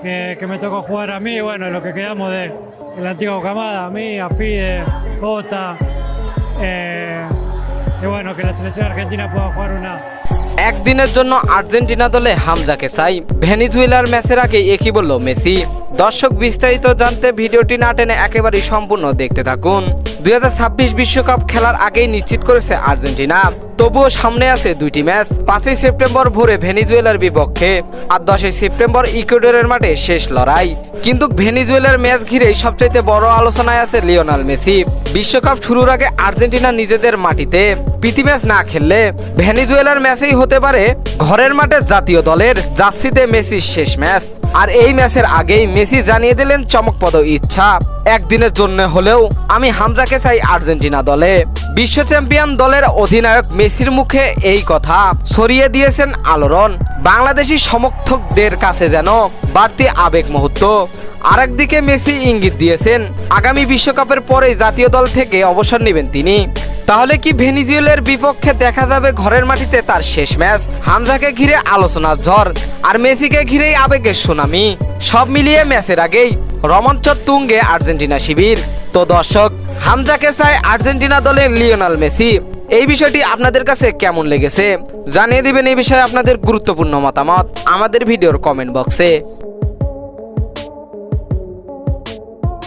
que me tocó jugar a mí, bueno, lo que quedamos de la antigua camada, a mí, a Fide, Jota, y bueno, que la selección argentina pueda jugar una. একদিনের জন্য Argentina দলে হামজাকে চাই, ভেনেজুয়েলার ম্যাচের আগে একই বলল Messi. দর্শক বিস্তারিত জানতে ভিডিওটি না টেনে একেবারেই সম্পূর্ণ দেখতে থাকুন। 2026 বিশ্বকাপ খেলার আগেই নিশ্চিত করেছে আর্জেন্টিনা, তবুও সামনে আছে দুইটি ম্যাচ। 5ই সেপ্টেম্বর ভোরে ভেনেজুয়েলার বিপক্ষে আর 10ই সেপ্টেম্বর ইকুয়েডরের মাঠে শেষ লড়াই। কিন্তু ভেনেজুয়েলার ম্যাচ ঘিরেই সবচাইতে বড় আলোচনায় আছে লিওনেল মেসি। বিশ্বকাপ শুরুর আগে আর্জেন্টিনা নিজেদের মাটিতে প্রীতি ম্যাচ না খেললে ভেনেজুয়েলার ম্যাচেই হতে পারে ঘরের মাঠে জাতীয় দলের জার্সিতে মেসির শেষ ম্যাচ। আর এই ম্যাচের আগেই মেসি জানিয়ে দিলেন চমকপ্রদ ইচ্ছা, একদিনের জন্য হলেও আমি হামজাকে চাই আর্জেন্টিনা দলে। বিশ্ব চ্যাম্পিয়ন দলের অধিনায়ক মেসির মুখে এই কথা ছড়িয়ে দিয়েছেন আলোড়ন বাংলাদেশি সমর্থকদের কাছে যেন বাড়তি আবেগ মুহূর্ত। আরেকদিকে মেসি ইঙ্গিত দিয়েছেন আগামী বিশ্বকাপের পরেই জাতীয় দল থেকে অবসর নেবেন তিনি। তাহলে কি ভেনেজুয়েলার বিপক্ষে দেখা যাবে ঘরের মাটিতে তার শেষ ম্যাচ? হামজাকে ঘিরে আলোচনার ঝড় আর মেসিকে ঘিরেই আবেগের সুনামি। সব মিলিয়ে ম্যাচের আগেই রোমাঞ্চের তুঙ্গে আর্জেন্টিনা শিবির। তো দর্শক, হামজাকে চায় আর্জেন্টিনা দলের লিওনেল মেসি। এই বিষয়টি আপনাদের কাছে কেমন লেগেছে জানিয়ে দিবেন এই বিষয়ে আপনাদের গুরুত্বপূর্ণ মতামত আমাদের ভিডিওর কমেন্ট বক্সে।